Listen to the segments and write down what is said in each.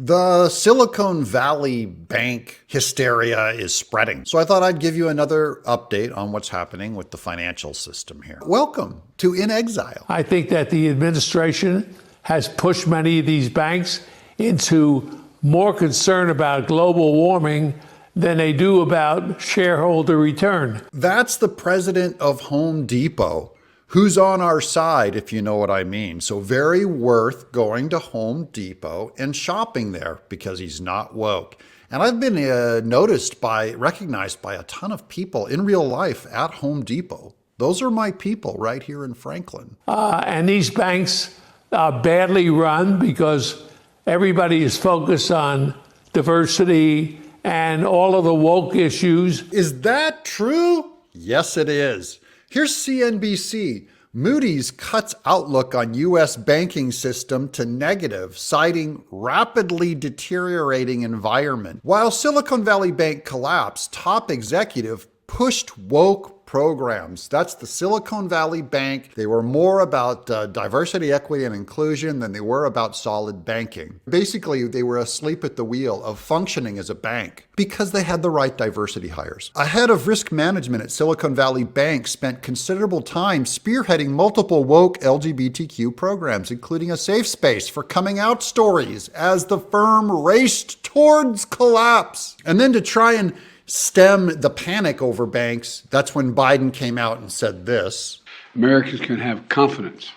The Silicon Valley Bank hysteria is spreading. So I thought I'd give you another update on what's happening with the financial system here. Welcome to In Exile. I think that the administration has pushed many of these banks into more concern about global warming than they do about shareholder return. That's the president of Home Depot, who's on our side, if you know what I mean. So very worth going to Home Depot and shopping there because he's not woke. And I've been recognized by a ton of people in real life at Home Depot. Those are my people right here in Franklin. And these banks are badly run because everybody is focused on diversity and all of the woke issues. Is that true? Yes, it is. Here's CNBC. Moody's cuts outlook on U.S. banking system to negative, citing rapidly deteriorating environment. While Silicon Valley Bank collapsed, top executive pushed woke programs. That's the Silicon Valley Bank. They were more about diversity, equity, and inclusion than they were about solid banking. Basically, they were asleep at the wheel of functioning as a bank because they had the right diversity hires. A head of risk management at Silicon Valley Bank spent considerable time spearheading multiple woke LGBTQ programs, including a safe space for coming out stories as the firm raced towards collapse. And then to try and stem the panic over banks, that's when Biden came out and said this. Americans can have confidence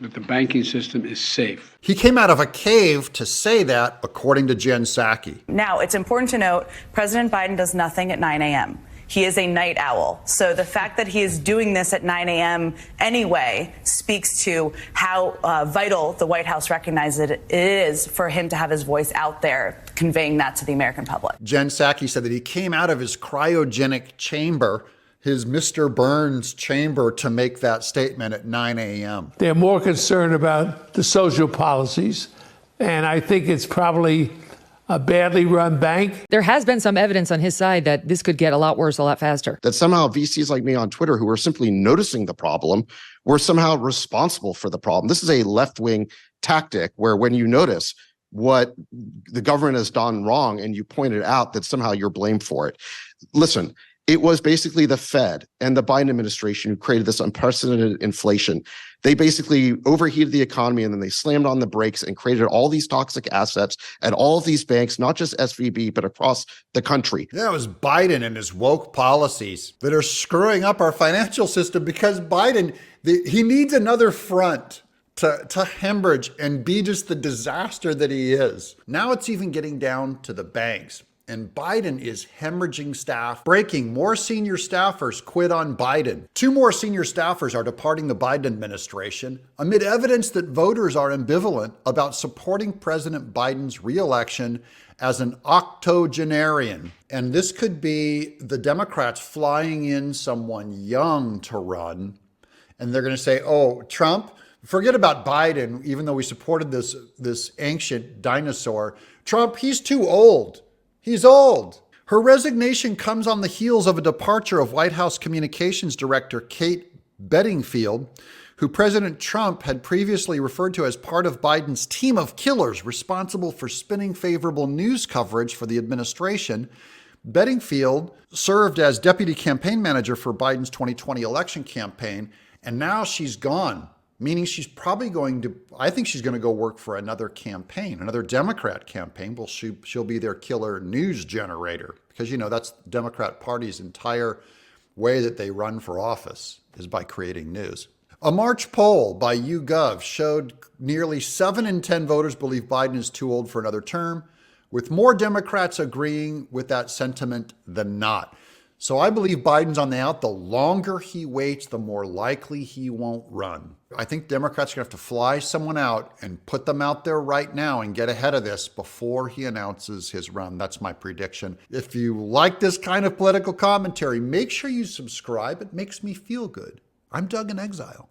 that the banking system is safe. He came out of a cave to say that, according to Jen Psaki. Now, it's important to note, President Biden does nothing at 9 a.m. He is a night owl. So the fact that he is doing this at 9 a.m. anyway speaks to how vital the White House recognizes it is for him to have his voice out there, conveying that to the American public. Jen Psaki said that he came out of his cryogenic chamber, his Mr. Burns chamber, to make that statement at 9 a.m. They're more concerned about the social policies, and I think it's probably a badly run bank. There has been some evidence on his side that this could get a lot worse a lot faster. That somehow VCs like me on Twitter who are simply noticing the problem were somehow responsible for the problem. This is a left-wing tactic where when you notice what the government has done wrong and you point it out, that somehow you're blamed for it. Listen, it was basically the Fed and the Biden administration who created this unprecedented inflation. They basically overheated the economy and then they slammed on the brakes and created all these toxic assets at all of these banks, not just SVB, but across the country. Yeah, it was Biden and his woke policies that are screwing up our financial system because Biden, he needs another front to hemorrhage and be just the disaster that he is. Now it's even getting down to the banks. And Biden is hemorrhaging staff. Breaking, more senior staffers quit on Biden. 2 more senior staffers are departing the Biden administration amid evidence that voters are ambivalent about supporting President Biden's re-election as an octogenarian. And this could be the Democrats flying in someone young to run. And they're going to say, oh, Trump, forget about Biden, even though we supported this ancient dinosaur. Trump, he's too old. He's old. Her resignation comes on the heels of a departure of White House Communications Director Kate Bedingfield, who President Trump had previously referred to as part of Biden's team of killers responsible for spinning favorable news coverage for the administration. Bedingfield served as deputy campaign manager for Biden's 2020 election campaign, and now she's gone. Meaning she's probably I think she's going to go work for another campaign, another Democrat campaign. Well, she'll be their killer news generator because, you know, that's the Democrat Party's entire way that they run for office is by creating news. A March poll by YouGov showed nearly 7 in 10 voters believe Biden is too old for another term, with more Democrats agreeing with that sentiment than not. So I believe Biden's on the out. The longer he waits, the more likely he won't run. I think Democrats are going to have to fly someone out and put them out there right now and get ahead of this before he announces his run. That's my prediction. If you like this kind of political commentary, make sure you subscribe. It makes me feel good. I'm Doug In Exile.